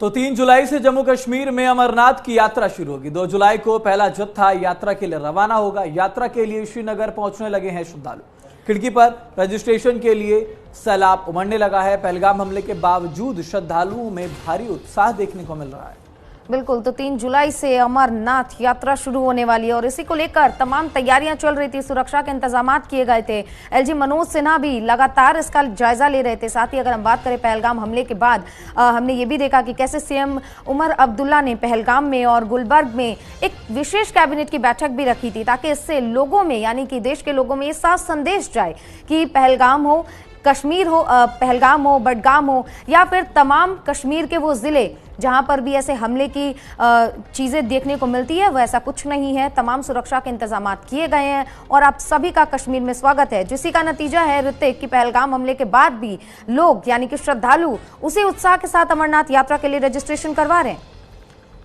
तो 3 जुलाई से जम्मू कश्मीर में अमरनाथ की यात्रा शुरू होगी। 2 जुलाई को पहला जत्था यात्रा के लिए रवाना होगा। यात्रा के लिए श्रीनगर पहुंचने लगे हैं श्रद्धालु। खिड़की पर रजिस्ट्रेशन के लिए सैलाब उमड़ने लगा है। पहलगाम हमले के बावजूद श्रद्धालुओं में भारी उत्साह देखने को मिल रहा है। बिल्कुल, तो 3 जुलाई से अमरनाथ यात्रा शुरू होने वाली है और इसी को लेकर तमाम तैयारियां चल रही थी। सुरक्षा के इंतजामात किए गए थे। एलजी मनोज सिन्हा भी लगातार इसका जायजा ले रहे थे। साथ ही अगर हम बात करें पहलगाम हमले के बाद, हमने ये भी देखा कि कैसे सीएम उमर अब्दुल्ला ने पहलगाम में और गुलबर्ग में एक विशेष कैबिनेट की बैठक भी रखी थी, ताकि इससे लोगों में, यानी कि देश के लोगों में ये साफ संदेश जाए कि पहलगाम हो, कश्मीर हो, पहलगाम हो, बडगाम हो, या फिर तमाम कश्मीर के वो जिले जहां पर भी ऐसे हमले की चीजें देखने को मिलती है, वैसा कुछ नहीं है। तमाम सुरक्षा के इंतजामात किए गए हैं और आप सभी का कश्मीर में स्वागत है, जिसी का नतीजा है ऋतिक कि पहलगाम हमले के बाद भी लोग, यानी कि श्रद्धालु, उसी उत्साह के साथ अमरनाथ यात्रा के लिए रजिस्ट्रेशन करवा रहे हैं।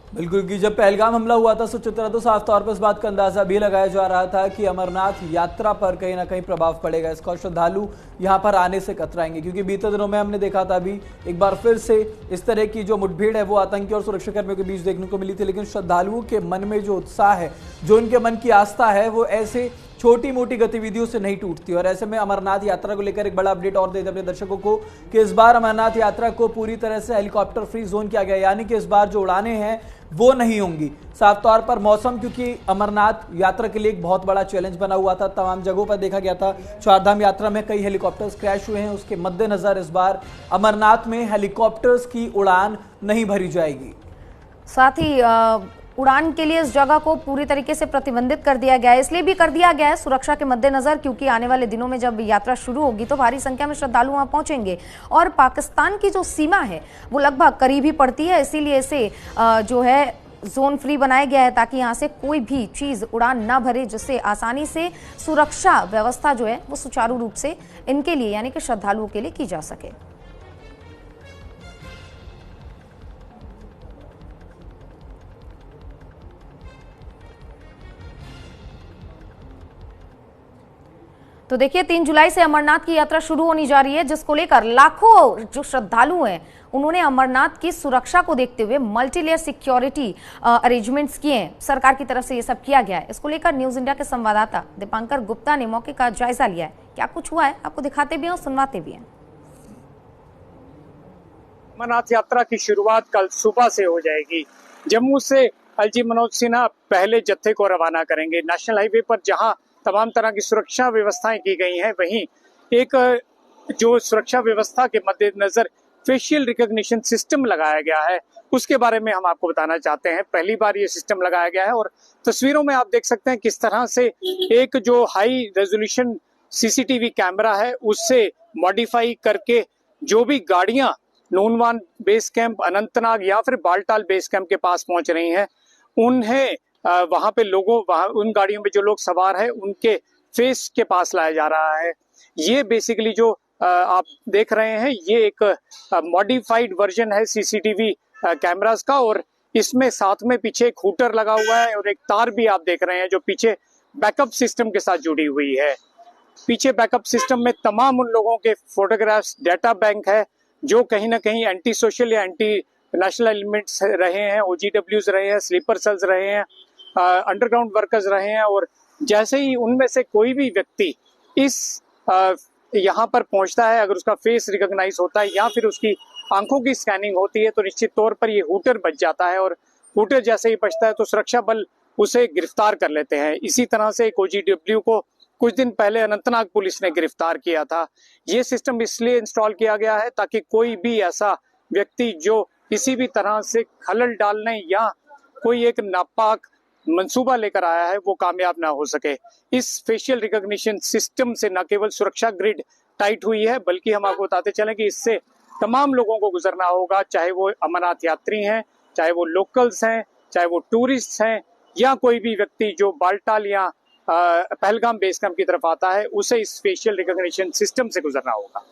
बिल्कुल, कि जब पहलगाम हमला हुआ था सुचित्रा, तो साफ तौर पर इस बात का अंदाजा भी लगाया जा रहा था कि अमरनाथ यात्रा पर कहीं ना कहीं प्रभाव पड़ेगा इसका, और श्रद्धालु यहां पर आने से कतराएंगे, क्योंकि बीते दिनों में हमने देखा था अभी एक बार फिर से इस तरह की जो मुठभेड़ है वो आतंकी और सुरक्षाकर्मियों के बीच देखने को मिली थी। लेकिन श्रद्धालुओं के मन में जो उत्साह है, जो उनके मन की आस्था है, वो ऐसे छोटी मोटी गतिविधियों से नहीं टूटती। और ऐसे में अमरनाथ यात्रा को लेकर एक बड़ा अपडेट और देते अपने दर्शकों को कि इस बार अमरनाथ यात्रा को पूरी तरह से हेलीकॉप्टर फ्री जोन किया गया, यानी कि इस बार जो उड़ानें हैं वो नहीं होंगी। साफ तौर पर मौसम, क्योंकि अमरनाथ यात्रा के लिए एक बहुत बड़ा चैलेंज बना हुआ था, तमाम जगहों पर देखा गया था। चारधाम यात्रा में कई हेलीकॉप्टर्स क्रैश हुए हैं, उसके मद्देनजर इस बार अमरनाथ में हेलीकॉप्टर्स की उड़ान नहीं भरी जाएगी। साथ ही उड़ान के लिए इस जगह को पूरी तरीके से प्रतिबंधित कर दिया गया है। इसलिए भी कर दिया गया है सुरक्षा के मद्देनजर, क्योंकि आने वाले दिनों में जब यात्रा शुरू होगी तो भारी संख्या में श्रद्धालु वहां पहुंचेंगे और पाकिस्तान की जो सीमा है वो लगभग करीब ही पड़ती है। इसीलिए इसे जो है जोन फ्री बनाया गया है, ताकि यहाँ से कोई भी चीज उड़ान ना भरे, जिससे आसानी से सुरक्षा व्यवस्था जो है वो सुचारू रूप से इनके लिए, यानी कि श्रद्धालुओं के लिए की जा सके। तो देखिए, 3 जुलाई से अमरनाथ की यात्रा शुरू होने जा रही है, जिसको लेकर लाखों जो श्रद्धालु हैं उन्होंने अमरनाथ की सुरक्षा को देखते हुए मल्टी लेयर सिक्योरिटी अरेंजमेंट्स किए हैं। सरकार की तरफ से ये सब किया गया है। इसको लेकर न्यूज इंडिया के संवाददाता दीपांकर गुप्ता ने मौके का जायजा लिया है। क्या कुछ हुआ है आपको दिखाते भी हैं और सुनवाते भी हैं। अमरनाथ यात्रा की शुरुआत कल सुबह से हो जाएगी। जम्मू से एलजी मनोज सिन्हा पहले जत्थे को रवाना करेंगे। नेशनल हाईवे पर जहां तमाम तरह की सुरक्षा व्यवस्थाएं की गई हैं, वहीं एक जो सुरक्षा व्यवस्था के मद्देनजर फेशियल रिकॉग्निशन सिस्टम लगाया गया है, उसके बारे में हम आपको बताना चाहते हैं। पहली बार ये सिस्टम लगाया गया है और तस्वीरों में आप देख सकते हैं किस तरह से एक जो हाई रेजोल्यूशन सीसीटीवी कैमरा है उससे मॉडिफाई करके जो भी गाड़ियां नूनवान बेस कैंप, अनंतनाग या फिर बालटाल बेस कैंप के पास पहुंच रही हैं, उन्हें वहां पे लोगों, वहां उन गाड़ियों में जो लोग सवार हैं उनके फेस के पास लाया जा रहा है। ये बेसिकली जो आप देख रहे हैं, ये एक मॉडिफाइड वर्जन है सीसीटीवी कैमरास का, और इसमें साथ में पीछे एक हूटर लगा हुआ है और एक तार भी आप देख रहे हैं जो पीछे बैकअप सिस्टम के साथ जुड़ी हुई है। पीछे बैकअप सिस्टम में तमाम उन लोगों के फोटोग्राफ्स, डाटा बैंक है जो कहीं ना कहीं एंटी सोशल या एंटी नेशनल एलिमेंट्स रहे हैं, OGWs रहे हैं, स्लीपर सेल्स रहे हैं, अंडरग्राउंड वर्कर्स रहे हैं। और जैसे ही उनमें से कोई भी व्यक्ति इस यहाँ पर पहुंचता है, अगर उसका फेस रिकॉग्नाइज होता है या फिर उसकी आंखों की स्कैनिंग होती है, तो निश्चित तौर पर ये हूटर बच जाता है, और हूटर जैसे ही बचता है तो सुरक्षा बल उसे गिरफ्तार कर लेते हैं। इसी तरह से एक OGW को कुछ दिन पहले अनंतनाग पुलिस ने गिरफ्तार किया था। ये सिस्टम इसलिए इंस्टॉल किया गया है ताकि कोई भी ऐसा व्यक्ति जो किसी भी तरह से खलल डालने या कोई एक नापाक मंसूबा लेकर आया है वो कामयाब ना हो सके। इस फेशियल रिकॉग्निशन सिस्टम से न केवल सुरक्षा ग्रिड टाइट हुई है, बल्कि हम आपको बताते चलें कि इससे तमाम लोगों को गुजरना होगा, चाहे वो अमरनाथ यात्री हैं, चाहे वो लोकल्स हैं, चाहे वो टूरिस्ट हैं, या कोई भी व्यक्ति जो बालटाल या पहलगाम बेस कैंप की तरफ आता है, उसे इस फेशियल रिकॉग्निशन सिस्टम से गुजरना होगा।